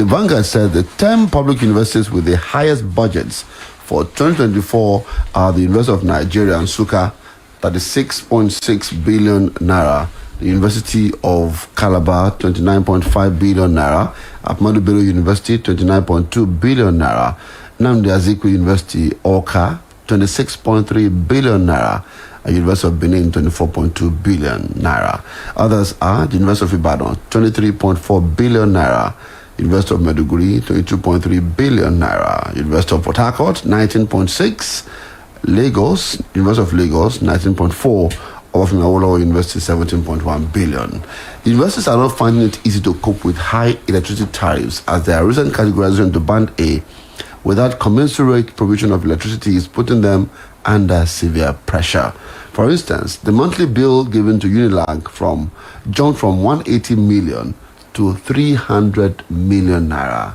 The Vanguard said the 10 public universities with the highest budgets for 2024 are the University of Nigeria, Nsukka, 36.6 billion naira. The University of Calabar, 29.5 billion naira. Ahmadu Bello University, 29.2 billion naira. Nnamdi Azikiwe University, Awka, 26.3 billion naira. And University of Benin, 24.2 billion naira. Others are the University of Ibadan, 23.4 billion naira. University of Maiduguri, 22.3 billion naira. University of Port Harcourt, 19.6. Lagos, University of Lagos, 19.4. Obafemi Awolowo University, 17.1 billion. Universities are not finding it easy to cope with high electricity tariffs, as their recent categorization to Band A without commensurate provision of electricity is putting them under severe pressure. For instance, the monthly bill given to Unilag jumped from 180 million to 300 million naira.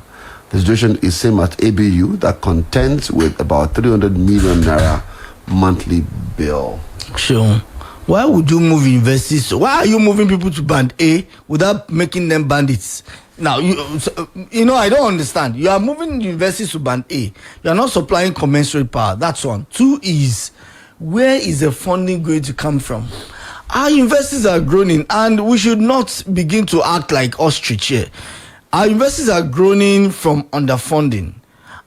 The situation is same at ABU that contends with about 300 million naira monthly bill. Sure. Why would you move universities? Why are you moving people to Band A without making them bandits? Now, I don't understand. You are moving universities to Band A. You are not supplying commensurate power. That's one. Two is, where is the funding going to come from? Our universities are groaning, and we should not begin to act like ostrich here. Our universities are groaning from underfunding.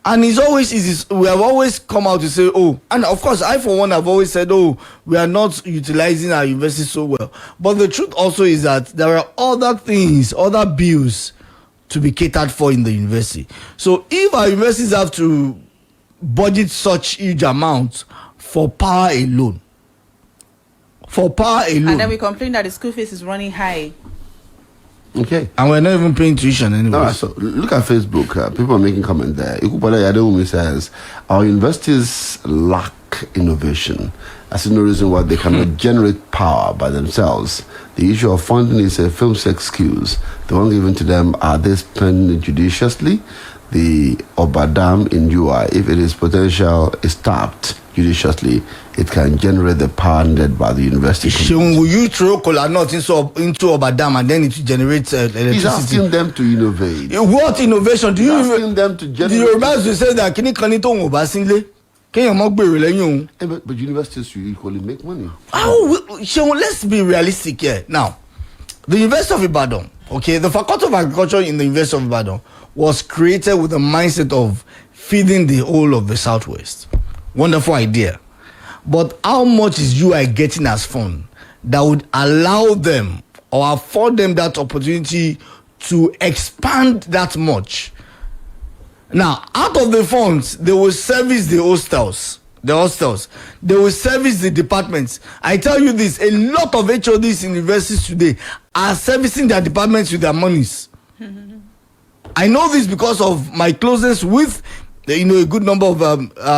And it's always easy. We have always come out to say, and of course, I for one have always said, we are not utilizing our universities so well. But the truth also is that there are other things, other bills to be catered for in the university. So if our universities have to budget such huge amounts for power alone, and then we complain that the school fees is running high. Okay. And we're not even paying tuition anyway. All right, so look at Facebook. People are making comment there. Ikupala Yadewumi says, our universities lack innovation. I see no reason why they cannot generate power by themselves. The issue of funding is a film's excuse. The one given to them, are they spending it judiciously? The Obadam in UI, if it is potential, is tapped judiciously, it can generate the power needed by the university. Seun, will you throw kola nut into Obadam and then it generates electricity? He's asking them to innovate. What innovation do you? He's asking them to generate. Do you remember to say that kini kan ni to won ba sinle? Keyan mo gbere lẹ́yìn òun. But universities should equally make money. Seun, let's be realistic here. Now, the University of Ibadan, okay, the Faculty of Agriculture in the University of Ibadan was created with the mindset of feeding the whole of the Southwest. Wonderful idea. But how much is UI getting as fund that would allow them or afford them that opportunity to expand that much? Now, out of the funds, they will service the hostels. They will service the departments. I tell you this, a lot of HODs in universities today are servicing their departments with their monies. I know this because of my closeness with a good number of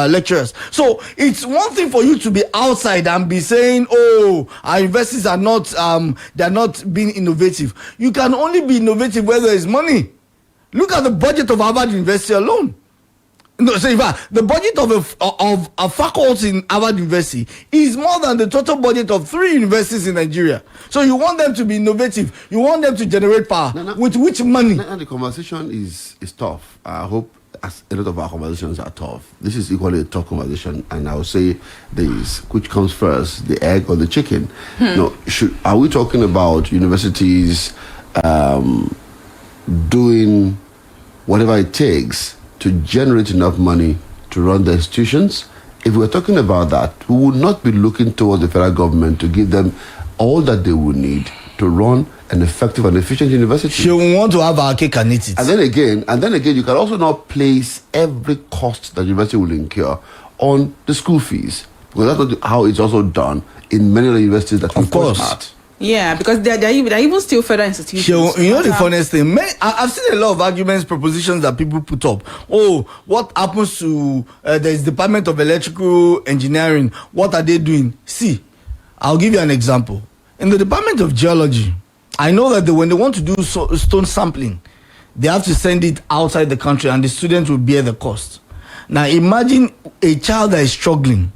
lecturers. So it's one thing for you to be outside and be saying, our universities are not they're not being innovative. You can only be innovative where there is money. Look at the budget of Harvard University alone. No, so in fact, the budget of a faculty in Harvard University is more than the total budget of 3 universities in Nigeria. So you want them to be innovative. You want them to generate power. With which money? Now the conversation is tough. I hope as a lot of our conversations are tough. This is equally a tough conversation, and I will say this: which comes first, the egg or the chicken? No, are we talking about universities doing whatever it takes to generate enough money to run the institutions? If we're talking about that, we would not be looking towards the federal government to give them all that they would need to run an effective and efficient university. She will want to have our cake and eat it. And then again, you can also not place every cost that the university will incur on the school fees, because that's not how it's also done in many of the universities that we push at. Yeah, because they're even still federal institutions. The funniest thing, I've seen a lot of arguments, propositions that people put up. What happens to there's Department of Electrical Engineering? What are they doing? See, I'll give you an example. In the Department of Geology, I know that when they want to do stone sampling, they have to send it outside the country, and the students will bear the cost. Now, imagine a child that is struggling.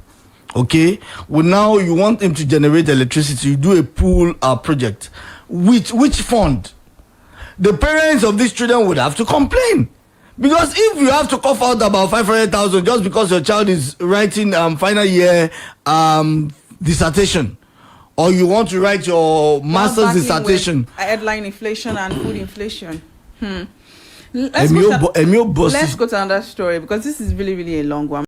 Okay, well, now you want him to generate electricity. You do a pool project. Which fund? the parents of these children would have to complain. Because if you have to cough out about 500,000 just because your child is writing final year dissertation, or you want to write your master's dissertation, headline inflation and food inflation. Let's go to another story, because this is really, really a long one.